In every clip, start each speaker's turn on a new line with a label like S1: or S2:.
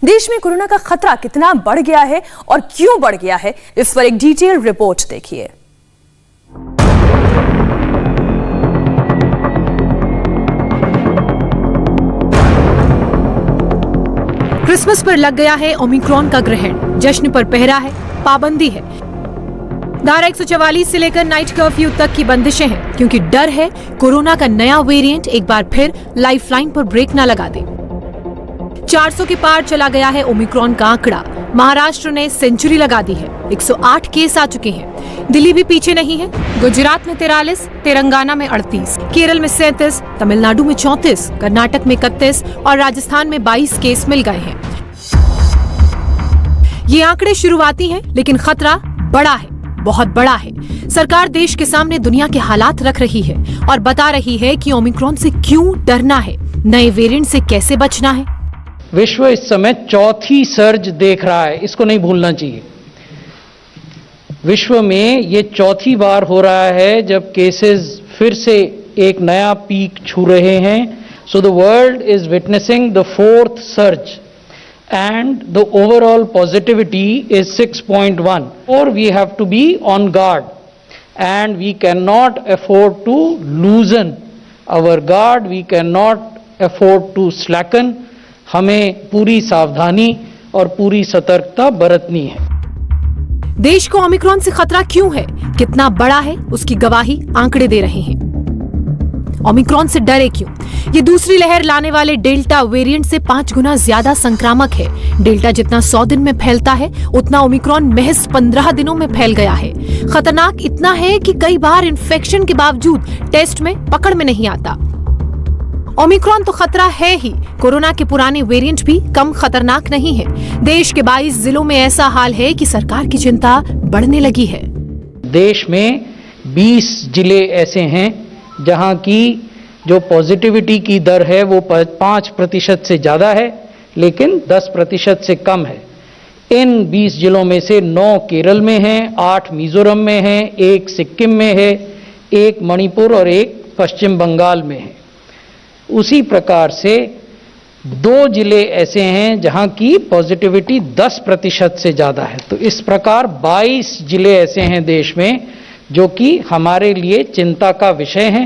S1: देश में कोरोना का खतरा कितना बढ़ गया है और क्यों बढ़ गया है, इस पर एक डिटेल रिपोर्ट देखिए।
S2: क्रिसमस पर लग गया है ओमिक्रॉन का ग्रहण। जश्न पर पहरा है, पाबंदी है। धारा 144 से लेकर नाइट कर्फ्यू तक की बंदिशें हैं, क्योंकि डर है कोरोना का नया वेरिएंट एक बार फिर लाइफलाइन पर ब्रेक न लगा दे। 400 के पार चला गया है ओमिक्रॉन का आंकड़ा। महाराष्ट्र ने सेंचुरी लगा दी है, 108 केस आ चुके हैं। दिल्ली भी पीछे नहीं है। गुजरात में 43, तेलंगाना में 38, केरल में 37, तमिलनाडु में 34, कर्नाटक में 31 और राजस्थान में 22 केस मिल गए हैं। ये आंकड़े शुरुआती हैं, लेकिन खतरा बड़ा है, बहुत बड़ा है। सरकार देश के सामने दुनिया के हालात रख रही है और बता रही है कि ओमिक्रॉन से क्यों डरना है, नए वेरिएंट से कैसे बचना है।
S3: विश्व इस समय चौथी सर्ज देख रहा है, इसको नहीं भूलना चाहिए। विश्व में ये चौथी बार हो रहा है जब केसेस फिर से एक नया पीक छू रहे हैं। So the world is witnessing the fourth surge and the overall positivity is 6.1. Or we have to be on guard and we cannot afford to loosen our guard, we cannot afford to slacken. हमें पूरी सावधानी और पूरी सतर्कता बरतनी है।
S2: देश को ओमिक्रॉन से खतरा क्यों है, कितना बड़ा है, उसकी गवाही आंकड़े दे रहे हैं। ओमिक्रॉन से डरे क्यों? ये दूसरी लहर लाने वाले डेल्टा वेरिएंट से 5 गुना ज्यादा संक्रामक है। डेल्टा जितना 100 दिन में फैलता है, उतना ओमिक्रॉन महज 15 दिनों में फैल गया है। खतरनाक इतना है कि कई बार इन्फेक्शन के बावजूद टेस्ट में पकड़ में नहीं आता। ओमिक्रॉन तो खतरा है ही, कोरोना के पुराने वेरिएंट भी कम खतरनाक नहीं है। देश के 22 जिलों में ऐसा हाल है कि सरकार की चिंता बढ़ने लगी है।
S3: देश में 20 जिले ऐसे हैं जहां की जो पॉजिटिविटी की दर है वो 5% से ज्यादा है, लेकिन 10% से कम है। इन 20 जिलों में से 9 केरल में हैं, 8 मिजोरम में हैं, 1 सिक्किम में है, 1 मणिपुर और 1 पश्चिम बंगाल में है। उसी प्रकार से 2 जिले ऐसे हैं जहां की पॉजिटिविटी 10% से ज्यादा है। तो इस प्रकार 22 जिले ऐसे हैं देश में जो कि हमारे लिए चिंता का विषय है।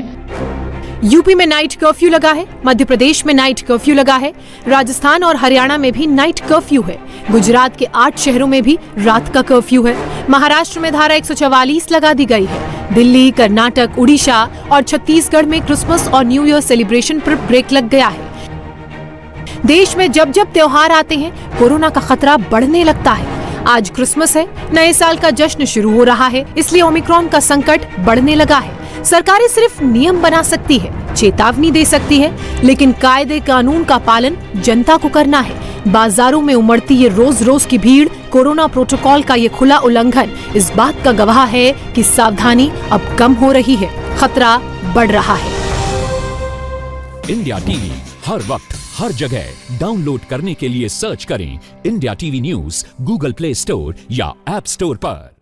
S2: यूपी में नाइट कर्फ्यू लगा है, मध्य प्रदेश में नाइट कर्फ्यू लगा है, राजस्थान और हरियाणा में भी नाइट कर्फ्यू है। गुजरात के 8 शहरों में भी रात का कर्फ्यू है। महाराष्ट्र में धारा 144 लगा दी गई है। दिल्ली, कर्नाटक, उड़ीसा और छत्तीसगढ़ में क्रिसमस और न्यू ईयर सेलिब्रेशन पर ब्रेक लग गया है। देश में जब जब त्योहार आते हैं, कोरोना का खतरा बढ़ने लगता है। आज क्रिसमस है, नए साल का जश्न शुरू हो रहा है, इसलिए ओमिक्रॉन का संकट बढ़ने लगा है। सरकारें सिर्फ नियम बना सकती है, चेतावनी दे सकती है, लेकिन कायदे कानून का पालन जनता को करना है। बाजारों में उमड़ती ये रोज रोज की भीड़, कोरोना प्रोटोकॉल का ये खुला उल्लंघन इस बात का गवाह है कि सावधानी अब कम हो रही है, खतरा बढ़ रहा है।
S4: इंडिया टीवी हर वक्त हर जगह डाउनलोड करने के लिए सर्च करें India TV news Google play store या ऐप स्टोर पर।